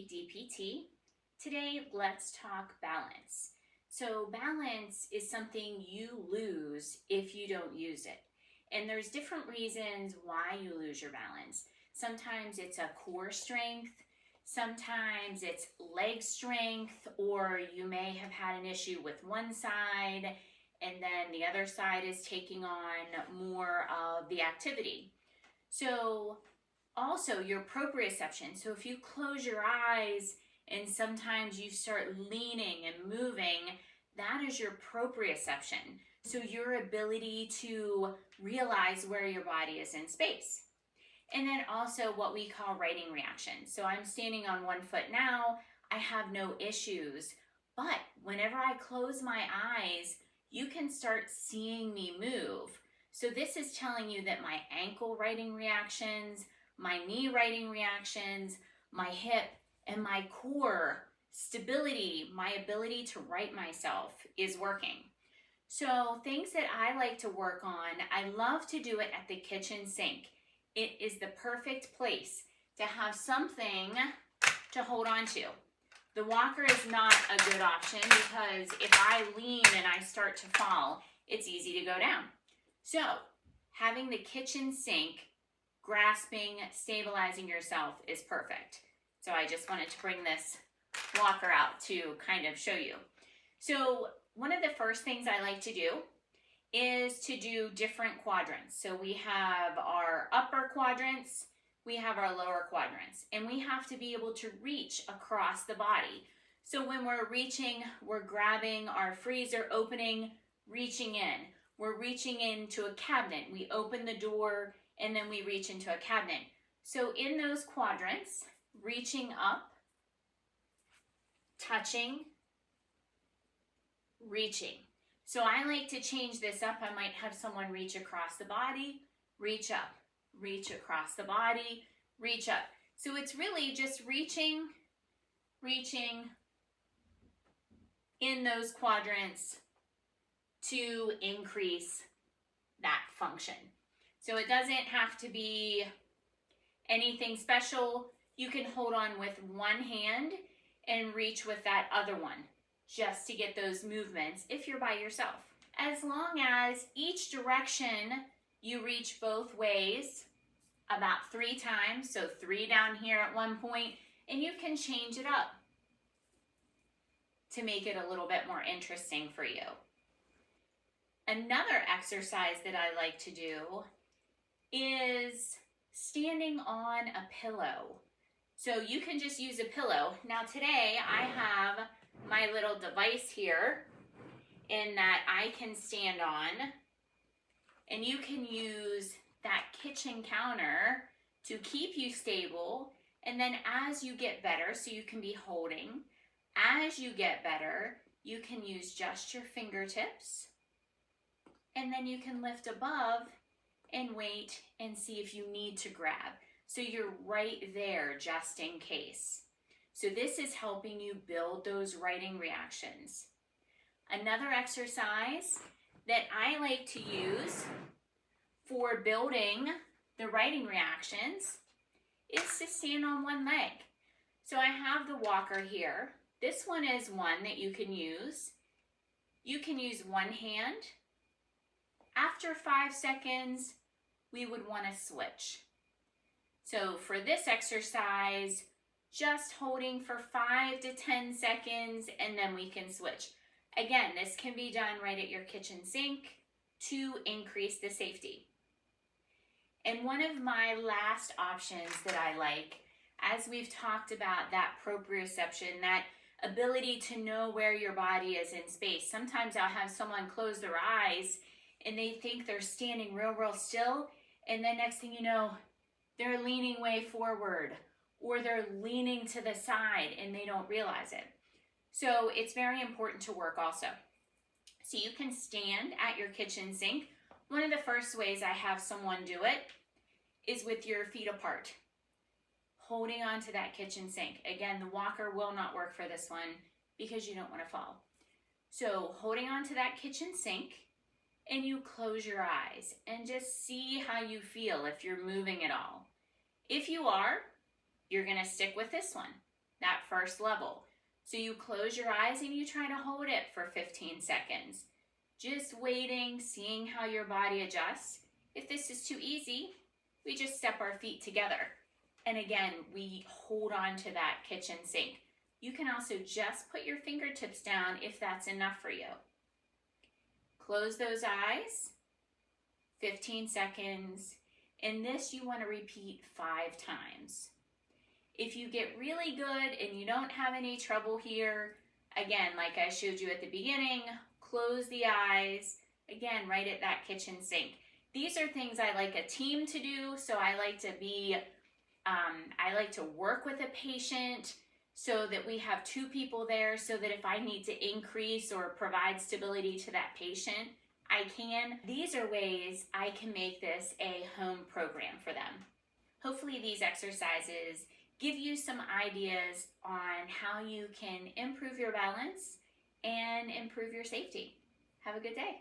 Becky, DPT. Today, let's talk balance. So balance is something you lose if you don't use it. And there's different reasons why you lose your balance. Sometimes it's a core strength, sometimes it's leg strength, or you may have had an issue with one side and then the other side is taking on more of the activity. So also your proprioception. So if you close your eyes and sometimes you start leaning and moving, that is your proprioception. So your ability to realize where your body is in space. And then also what we call righting reaction. So I'm standing on one foot now, I have no issues. But whenever I close my eyes, you can start seeing me move. So this is telling you that my ankle righting reactions, my knee righting reactions, my hip, and my core stability, my ability to right myself is working. So things that I like to work on, I love to do it at the kitchen sink. It is the perfect place to have something to hold on to. The walker is not a good option because if I lean and I start to fall, it's easy to go down. So having the kitchen sink, grasping, stabilizing yourself is perfect. So I just wanted to bring this walker out to kind of show you. So one of the first things I like to do is to do different quadrants. So we have our upper quadrants, we have our lower quadrants, and we have to be able to reach across the body. So when we're reaching, we're grabbing our freezer, opening, reaching in. We're reaching into a cabinet. We open the door and then we reach into a cabinet. So in those quadrants, reaching up, touching, reaching. So I like to change this up. I might have someone reach across the body, reach up, reach across the body, reach up. So it's really just reaching, reaching in those quadrants to increase that function. So it doesn't have to be anything special. You can hold on with one hand and reach with that other one just to get those movements if you're by yourself. As long as each direction you reach both ways about 3 times, so 3 down here at one point, and you can change it up to make it a little bit more interesting for you. Another exercise that I like to do is standing on a pillow. So you can just use a pillow. Now today I have my little device here in that I can stand on, and you can use that kitchen counter to keep you stable. And then as you get better, so you can be holding, as you get better, you can use just your fingertips, and then you can lift above and wait and see if you need to grab. So you're right there just in case. So this is helping you build those righting reactions. Another exercise that I like to use for building the righting reactions is to stand on one leg. So I have the walker here. This one is one that you can use. You can use one hand. After 5 seconds, we would want to switch. So for this exercise, just holding for 5 to 10 seconds and then we can switch. Again, this can be done right at your kitchen sink to increase the safety. And one of my last options that I like, as we've talked about that proprioception, that ability to know where your body is in space. Sometimes I'll have someone close their eyes and they think they're standing real still, and then next thing you know, they're leaning way forward or they're leaning to the side and they don't realize it. So it's very important to work also. So you can stand at your kitchen sink. One of the first ways I have someone do it is with your feet apart, holding onto that kitchen sink. Again, the walker will not work for this one because you don't want to fall. So holding onto that kitchen sink, and you close your eyes and just see how you feel if you're moving at all. If you are, you're going to stick with this one. that first level. So you close your eyes and you try to hold it for 15 seconds. Just waiting, seeing how your body adjusts. If this is too easy, we just step our feet together. And again, we hold on to that kitchen sink. You can also just put your fingertips down if that's enough for you. Close those eyes, 15 seconds. And this you want to repeat 5 times. If you get really good and you don't have any trouble here, again, like I showed you at the beginning, close the eyes, again, right at that kitchen sink. These are things I like a team to do, so I like to work with a patient so that we have 2 people there, so that if I need to increase or provide stability to that patient, I can. These are ways I can make this a home program for them. Hopefully these exercises give you some ideas on how you can improve your balance and improve your safety. Have a good day.